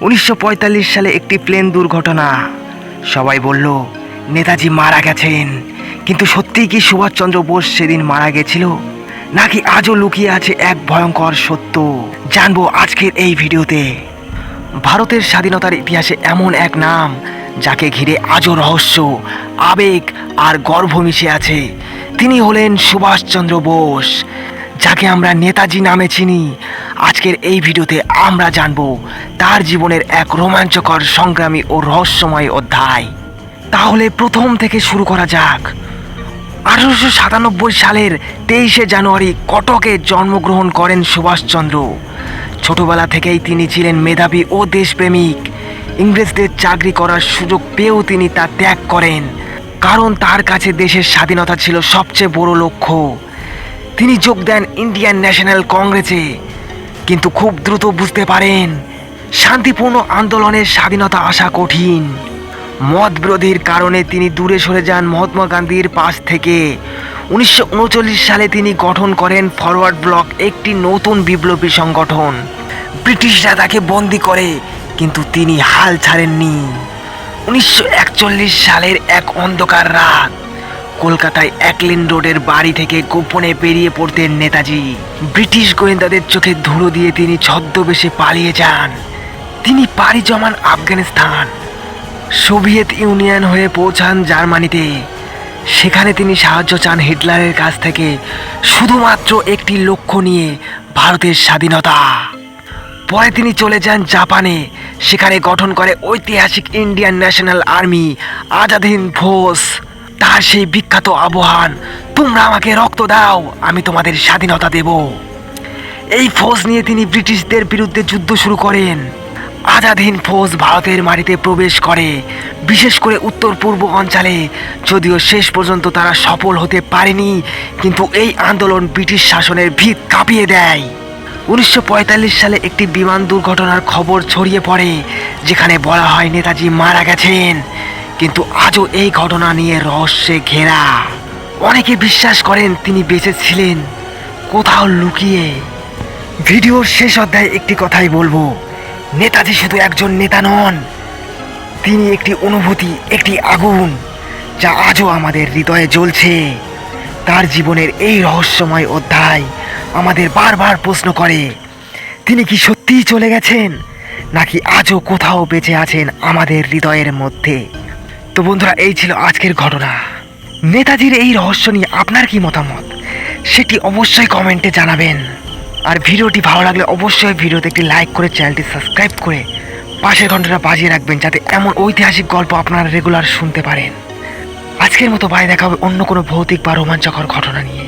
1945 সালে একটি প্লেন দুর্ঘটনা। সবাই বলল নেতাজি মারা গেছেন, কিন্তু সত্যিই কি সুভাষচন্দ্র বোস সেদিন মারা গেছিল, নাকি আজও লুকিয়ে আছে এক ভয়ঙ্কর সত্য? জানবো আজকের এই ভিডিওতে। ভারতের স্বাধীনতার ইতিহাসে এমন এক নাম যাকে ঘিরে আজও রহস্য, আবেগ আর গর্ব মিশে আছে। তিনি হলেন সুভাষচন্দ্র বোস, যাকে আমরা নেতাজি নামে চিনি। আজকের এই ভিডিওতে আমরা জানবো তার জীবনের এক রোমাঞ্চকর, সংগ্রামী ও রহস্যময় অধ্যায়। তাহলে প্রথম থেকে শুরু করা যাক। 1897 সালের 23শে জানুয়ারি কটকে জন্মগ্রহণ করেন সুভাষচন্দ্র। ছোটবেলা থেকেই তিনি ছিলেন মেধাবী ও দেশপ্রেমিক। ইংরেজদের চাকরি করার সুযোগ পেয়েও তিনি তা ত্যাগ করেন, কারণ তার কাছে দেশের স্বাধীনতা ছিল সবচেয়ে বড় লক্ষ্য। তিনি যোগ দেন ইন্ডিয়ান ন্যাশনাল কংগ্রেসে, কিন্তু খুব দ্রুত বুঝতে পারেন শান্তিপূর্ণ আন্দোলনের স্বাধীনতা আসা কঠিন। মত বিরোধীর কারণে তিনি দূরে সরে যান মহাত্মা গান্ধীর পাশ থেকে। 1939 সালে তিনি গঠন করেন ফরওয়ার্ড ব্লক, একটি নতুন বিপ্লবী সংগঠন। ব্রিটিশরা তাকে বন্দি করে, কিন্তু তিনি হাল ছাড়েননি। 1941 সালের এক অন্ধকার রাত, কলকাতায় একলেন রোডের বাড়ি থেকে গোপনে বেরিয়ে পড়তেন নেতাজি। ব্রিটিশ গোয়েন্দাদের চোখে ধুলো দিয়ে তিনি ছদ্মবেশে পালিয়ে যান। তিনি পাড়ি জমান আফগানিস্তান, সোভিয়েত ইউনিয়ন হয়ে পৌঁছান জার্মানিতে। সেখানে তিনি সাহায্য চান হিটলারের কাছ থেকে, শুধুমাত্র একটি লক্ষ্য নিয়ে, ভারতের স্বাধীনতা। পরে তিনি চলে যান জাপানে, সেখানে গঠন করে ঐতিহাসিক Indian National Army, Azad Hind Fauj. তার সেই বিখ্যাত আহ্বান, তোমরা আমাকে রক্ত দাও, আমি তোমাদের স্বাধীনতা দেব। এই ফৌজ নিয়ে তিনি ব্রিটিশদের বিরুদ্ধে যুদ্ধ শুরু করেন। আজাদ হিন্দ ফৌজ ভারতের মাটিতে প্রবেশ করে, বিশেষ করে উত্তর পূর্ব অঞ্চলে। যদিও শেষ পর্যন্ত তারা সফল হতে পারেনি, কিন্তু এই আন্দোলন ব্রিটিশ শাসনের ভিত কাঁপিয়ে দেয়। 1945 সালে একটি বিমান দুর্ঘটনার খবর ছড়িয়ে পড়ে, যেখানে বলা হয় নেতাজি মারা গেছেন, কিন্তু আজও এই ঘটনা নিয়ে রহস্যে ঘেরা। অনেকে বিশ্বাস করেন তিনি বেঁচে ছিলেন, কোথাও লুকিয়ে। ভিডিওর শেষ অধ্যায়ে একটি কথাই বলবো, নেতাজি শুধু একজন নেতা নন, তিনি একটি অনুভূতি, একটি আগুন, যা আজও আমাদের হৃদয়ে জ্বলছে। তার জীবনের এই রহস্যময় অধ্যায় আমাদের বারবার প্রশ্ন করে, তিনি কি সত্যিই চলে গেছেন, নাকি আজও কোথাও বেঁচে আছেন আমাদের হৃদয়ের মধ্যে? তো বন্ধুরা, এই ছিল আজকের ঘটনা। নেতাজির এই রহস্য নিয়ে আপনার কি মতামত, সেটি অবশ্যই কমেন্টে জানাবেন। আর ভিডিওটি ভালো লাগলে অবশ্যই ভিডিওতে একটি লাইক করে চ্যানেলটি সাবস্ক্রাইব করে পাশের ঘন্টাটা বাজিয়ে রাখবেন, যাতে এমন ঐতিহাসিক গল্প আপনারা রেগুলার শুনতে পারেন। আজকের মতো বাই, দেখা হবে অন্য কোনো ভৌতিক বা রোমাঞ্চকর ঘটনা নিয়ে।